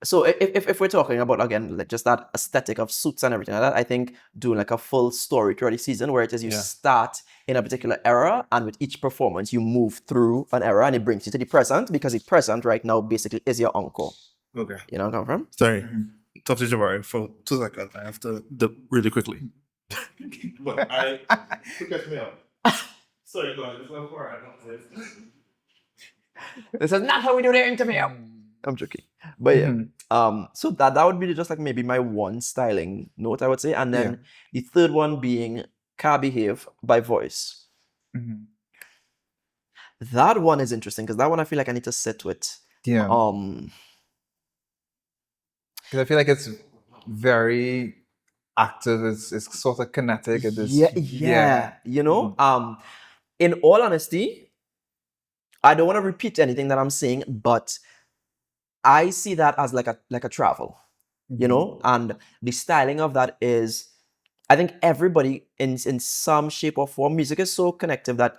B: so if we're talking about again like just that aesthetic of suits and everything like that, I think doing like a full story throughout the season where it is you start in a particular era and with each performance you move through an era and it brings you to the present because the present right now basically is your encore.
A: Okay.
B: You know where I'm coming from?
A: Sorry. Talk to Jabari for 2 seconds. I have to really quickly. But I catch me up. Sorry, go ahead.
B: This is not how we do the interview. I'm joking. But yeah. So that would be just like maybe my one styling note, I would say. And then the third one being Car Behave by Voice. That one is interesting because that one I feel like I need to sit with.
C: Yeah. Because I feel like it's very active. It's sort of kinetic.
B: Yeah. You know, in all honesty, I don't want to repeat anything that I'm saying, but I see that as like a travel, you know, and the styling of that is, I think everybody in some shape or form, music is so connective that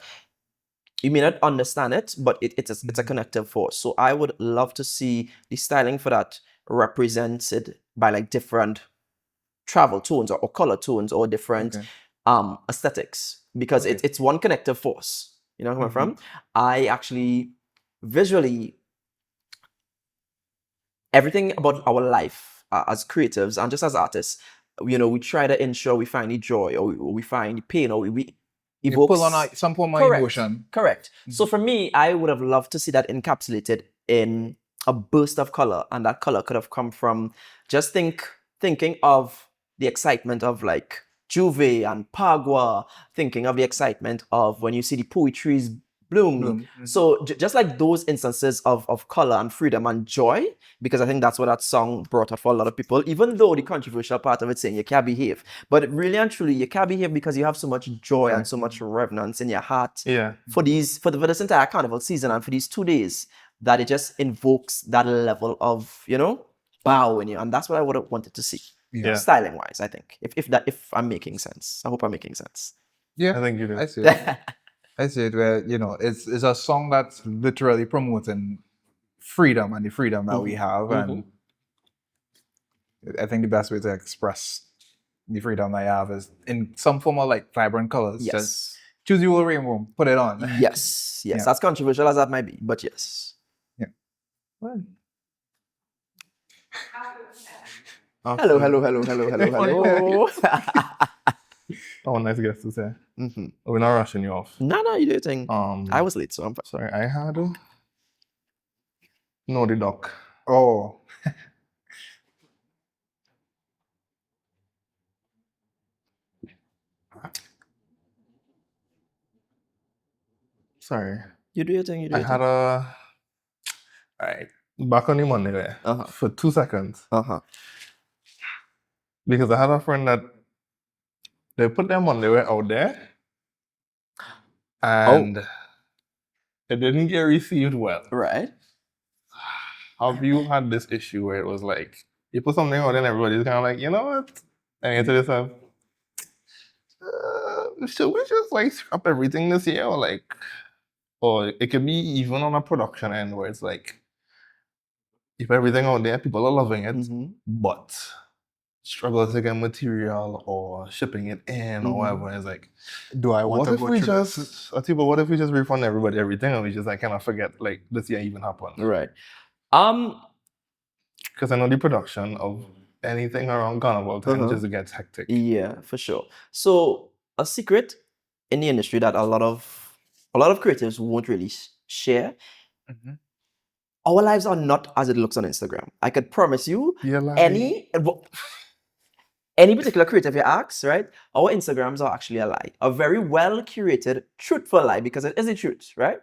B: you may not understand it, but it's a connective force. So I would love to see the styling for that represented by like different travel tones or color tones or different aesthetics because it's one connective force. You know where I'm from? I actually visually everything about our life as creatives and just as artists, you know, we try to ensure we find the joy or we find the pain or we evoke
C: some form of emotion.
B: Correct. So for me, I would have loved to see that encapsulated in a burst of color, and that color could have come from just thinking of the excitement of like Juve and Pagua, thinking of the excitement of when you see the poetries bloom. So just like those instances of color and freedom and joy, because I think that's what that song brought up for a lot of people, even though the controversial part of it saying you can't behave. But really and truly, you can't behave because you have so much joy and so much reverence in your heart for this entire carnival season and for these 2 days that it just invokes that level of, you know, bow in you. And that's what I would have wanted to see. Styling wise, I think. If I'm making sense. I hope I'm making sense.
C: Yeah.
A: I think you do.
C: I see it. I see it where, you know, it's a song that's literally promoting freedom and the freedom that we have. And I think the best way to express the freedom that I have is in some form of like vibrant colors.
B: Yes.
C: Just choose your rainbow, put it on.
B: Yes. As controversial as that might be, but yes. Yeah.
C: Well.
B: Hello.
A: Oh, nice guest to say. We're not rushing you off.
B: No, you do your thing. I was late, so I'm fine.
A: Sorry, I had no the doc.
C: Oh.
A: Sorry.
B: You do your thing.
A: I had alright, back on the Monday there for 2 seconds. Because I had a friend that they put their Monday out there and it didn't get received well.
B: Right.
A: Have you had this issue where it was like you put something out and everybody's kind of like, you know what? And you to yourself, should we just like scrap everything this year or it could be even on a production end where it's like, if everything out there, people are loving it, but struggle to get material or shipping it in or whatever. It's like,
C: Do I want
A: what
C: to
A: if
C: go
A: we
C: through this?
A: just, Atiba, what if we just refund everybody everything and we just like kind of forget like this year even happened?
B: Right.
A: Because I know the production of anything around Carnival time just gets hectic.
B: Yeah, for sure. So a secret in the industry that a lot of creatives won't really share. Our lives are not as it looks on Instagram. I could promise you, any particular creative you ask, right? Our Instagrams are actually a lie, a very well curated, truthful lie, because it is the truth, right?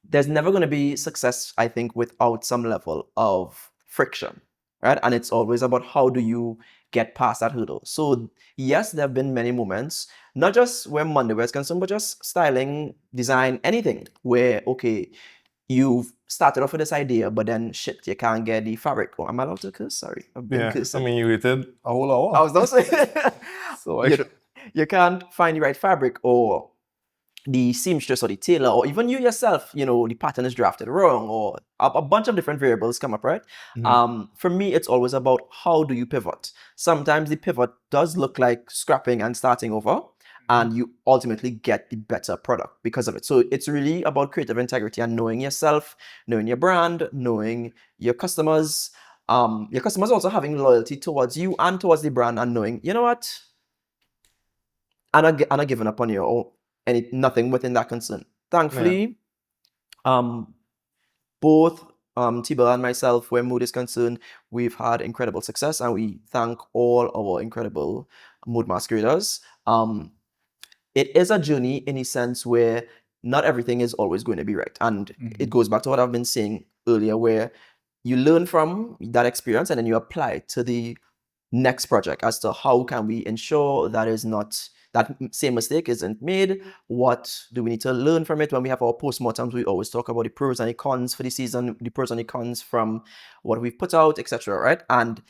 B: There's never going to be success, I think, without some level of friction, right? And it's always about how do you get past that hurdle. So yes, there have been many moments, not just where Monday was concerned, but just styling, design, anything where, okay, you've started off with this idea, but then shit, you can't get the fabric. Oh, am I allowed to curse? Sorry, I've been cursing.
A: I mean, you waited a whole hour.
B: I was not saying.
A: So
B: you can't find the right fabric, or the seamstress or the tailor, or even you yourself, the pattern is drafted wrong, or a bunch of different variables come up, right? For me, it's always about how do you pivot. Sometimes the pivot does look like scrapping and starting over, and you ultimately get the better product because of it. So it's really about creative integrity and knowing yourself, knowing your brand, knowing your customers. Your customers also having loyalty towards you and towards the brand, and knowing, you know what, I'm not giving up on you, or nothing within that concern. Thankfully, both Tibble and myself, where mood is concerned, we've had incredible success, and we thank all our incredible mood masqueraders. It is a journey in a sense where not everything is always going to be right. And it goes back to what I've been saying earlier, where you learn from that experience and then you apply it to the next project as to how can we ensure that same mistake isn't made. What do we need to learn from it? When we have our postmortems, we always talk about the pros and the cons for the season, the pros and the cons from what we've put out, etc. Right? And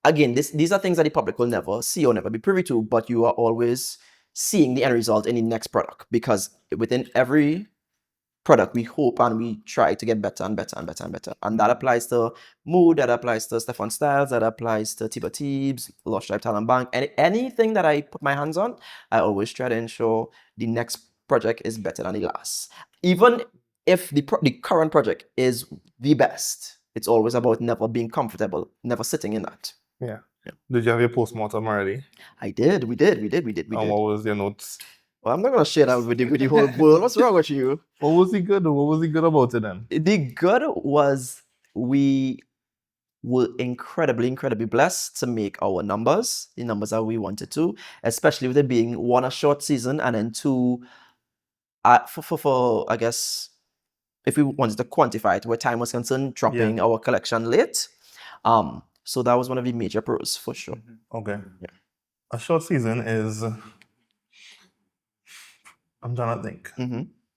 B: again, these are things that the public will never see or never be privy to, but you are always seeing the end result in the next product, because within every product we hope and we try to get better and better and better and better. And that applies to Mood, that applies to Stefon Styles, that applies to Tiba Teebs, Lost Tribe Talent Bank. Anything that I put my hands on, I always try to ensure the next project is better than the last. Even if the current project is the best, it's always about never being comfortable, never sitting in that.
A: Yeah. Did you have your postmortem already?
B: I did. We did.
A: And what was your notes?
B: Well, I'm not gonna share that with the whole world. What's wrong with you?
A: What was the good? What was the good about it then?
B: The good was we were incredibly blessed to make our numbers, the numbers that we wanted to, especially with it being one, a short season, and then two, for I guess if we wanted to quantify it where time was concerned, dropping our collection late. So that was one of the major pros for sure.
A: Okay.
B: Yeah.
A: A short season is, I'm trying to think.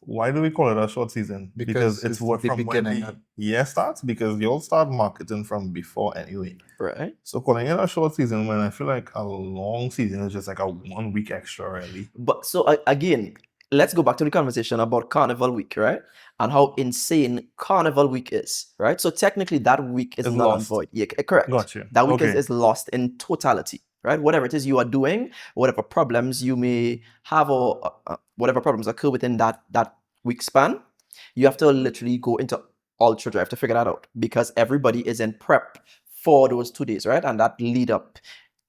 A: Why do we call it a short season? Because it's what
C: the
A: from
C: beginning.
A: when the year starts, because you'll start marketing from before anyway.
B: Right.
A: So calling it a short season when I feel like a long season is just like a 1 week extra, really.
B: But so again, let's go back to the conversation about Carnival week, right? And how insane Carnival week is, right? So technically that week is not
A: lost.
B: void. Yeah, correct.
A: Gotcha.
B: That week is lost in totality, right? Whatever it is you are doing, whatever problems you may have, or whatever problems occur within that week span, you have to literally go into ultra drive to figure that out, because everybody is in prep for those 2 days, right? And that lead up,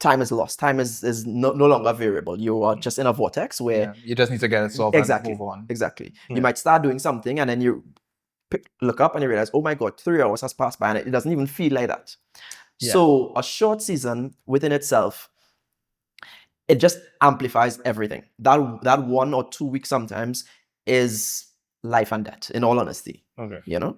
B: time is lost. Time is no longer variable. You are just in a vortex where
C: you just need to get it solved and move on.
B: Exactly. You might start doing something and then you look up and you realize, oh my God, 3 hours has passed by, and it doesn't even feel like that. Yeah. So a short season within itself, it just amplifies everything. That 1 or 2 weeks sometimes is life and death, in all honesty.
A: Okay.
B: You know?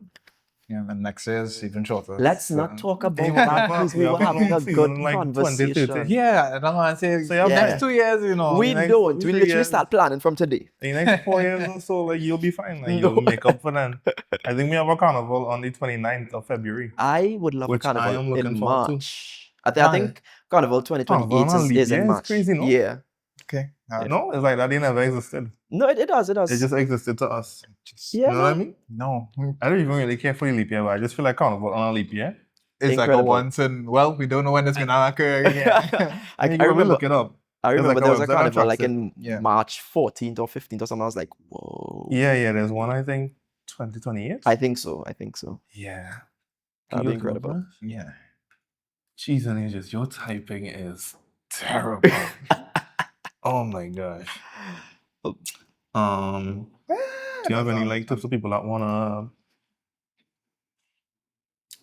C: Yeah, and next year is even shorter.
B: Let's not talk about that, because we were having a good conversation.
C: Yeah, I don't want to say next 2 years,
B: We don't. We literally start planning from today.
A: The next 4 years or so, like, you'll be fine. Like, you'll make up for them. I think we have a carnival on the 29th of February.
B: I would love a carnival
A: I am looking
B: in
A: forward
B: March. I think Carnival 2028 is in March.
A: It's crazy, no?
B: Yeah.
C: Okay.
A: No, it's like that. They never existed.
B: No, it does. It
A: just existed to us.
B: Yeah,
A: you know what I mean?
C: No.
A: I don't even really care for the leap year, but I just feel like Carnival on a leap year
C: it's like a
B: Incredible.
C: once and we don't know when it's gonna occur again.
B: I
A: You can
B: remember.
A: look it up.
B: I
A: There's
B: remember
A: like
B: there was a
A: website that
B: carnival
A: tracks
B: like
A: it.
B: in March 14th or 15th or something. I was like, whoa.
A: Yeah, there's one, I think, 2028.
B: I think so.
A: Yeah.
B: That'd be incredible.
C: Yeah.
A: Jeez, and just your typing is terrible. Oh my gosh. Do you have any like tips for people that wanna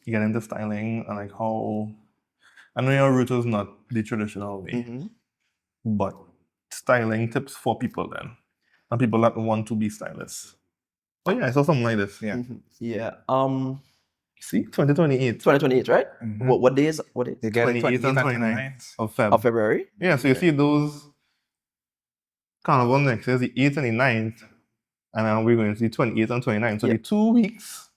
A: get into styling and like how? I know your route is not the traditional way, but styling tips for people then, and people that want to be stylists. Oh yeah, I saw something like this.
C: Yeah.
B: Yeah.
A: See, 2028.
B: 2028, right? What day is what day?
C: You get it
A: 28th and 29th of Feb.
B: Of February?
A: Yeah, so you see those Carnival next year is the 8th and the 9th, and then we're going to see 28th and 29th. So the 2 weeks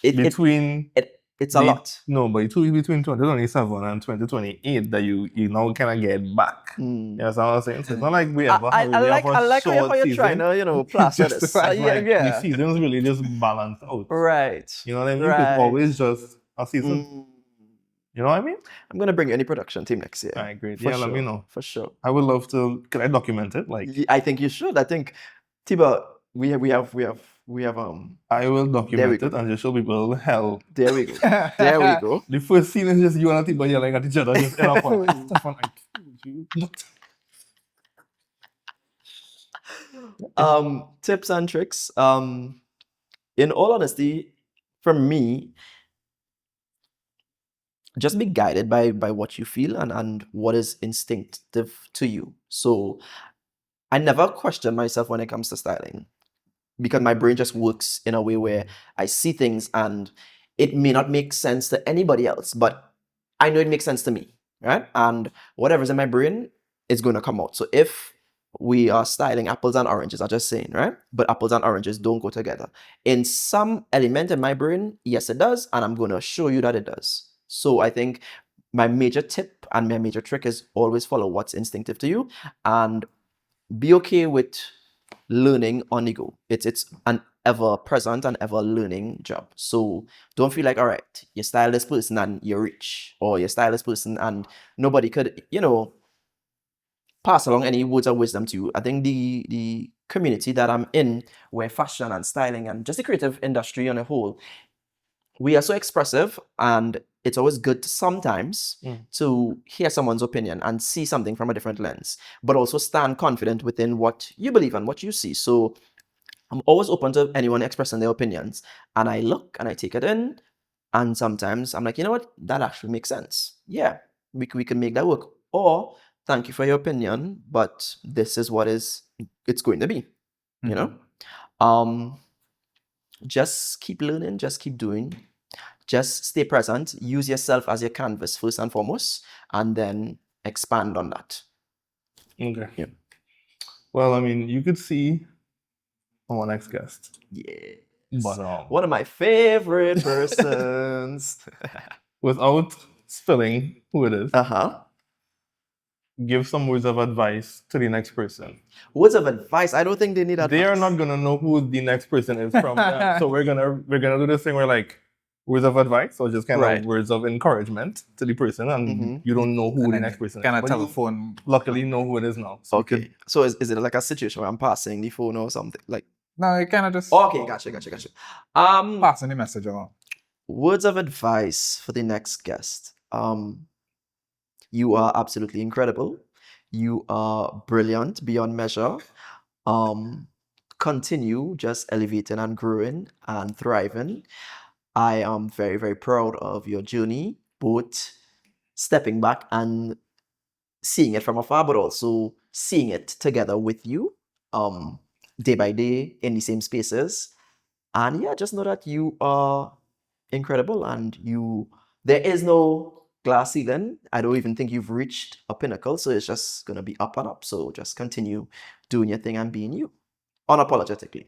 A: between
B: it's a lot.
A: No, but the 2 weeks between 2027 and 2028 that you now kind of get back. That's what I was saying. So it's not like we ever
B: I like how you're trying to plaster this.
A: The seasons really just balance out.
B: Right.
A: You know what I mean? It's always just a season. You know what I mean?
B: I'm gonna bring you any production team next year.
A: I agree.
B: For
A: Yeah,
B: sure.
A: let me know.
B: For sure.
A: I would love to. Can I document it? Like,
B: I think you should. I think, Tiba, we have.
A: I will document it and just show people hell.
B: There we go. There we go.
A: The first scene is just you and Tiba yelling at each other. Just enough. Stefon, I told you.
B: Tips and tricks. In all honesty, for me, just be guided by what you feel and what is instinctive to you. So I never question myself when it comes to styling, because my brain just works in a way where I see things and it may not make sense to anybody else, but I know it makes sense to me, right? And whatever's in my brain is going to come out. So if we are styling apples and oranges, I'm just saying, right? But apples and oranges don't go together. In some element in my brain, yes, it does. And I'm going to show you that it does. So I think my major tip and my major trick is always follow what's instinctive to you and be okay with learning on the go. It's an ever present and ever learning job. So don't feel like, all right, you style this person and you're rich, or you style this person and nobody could, pass along any words of wisdom to you. I think the community that I'm in, where fashion and styling and just the creative industry on a whole, we are so expressive, and it's always good sometimes to hear someone's opinion and see something from a different lens, but also stand confident within what you believe and what you see. So I'm always open to anyone expressing their opinions, and I look and I take it in, and sometimes I'm like, you know what, that actually makes sense. Yeah, we can make that work. Or thank you for your opinion, but this is what it's going to be. You know, just keep learning, just keep doing. Just stay present, use yourself as your canvas first and foremost, and then expand on that.
A: Okay.
B: Yeah.
A: Well, I mean, you could see our next guest.
B: Yeah.
A: But
B: one of my favorite persons.
A: Without spilling who it is, give some words of advice to the next person.
B: Words of advice? I don't think they need advice.
A: They are not gonna know who the next person is from. So we're gonna do this thing where like words of advice or just kind of words of encouragement to the person, and you don't know who the next person is.
C: Kind of telephone.
A: Luckily, know who it is now.
B: So okay. So is it like a situation where I'm passing the phone or something? Like
C: no, you kind of just.
B: Okay, gotcha.
C: Passing the message along.
B: Words of advice for the next guest. You are absolutely incredible. You are brilliant beyond measure. Continue just elevating and growing and thriving. I am very, very proud of your journey, both stepping back and seeing it from afar, but also seeing it together with you, day by day in the same spaces. And yeah, just know that you are incredible, and there is no glass ceiling. I don't even think you've reached a pinnacle, so it's just gonna be up and up. So just continue doing your thing and being you, unapologetically.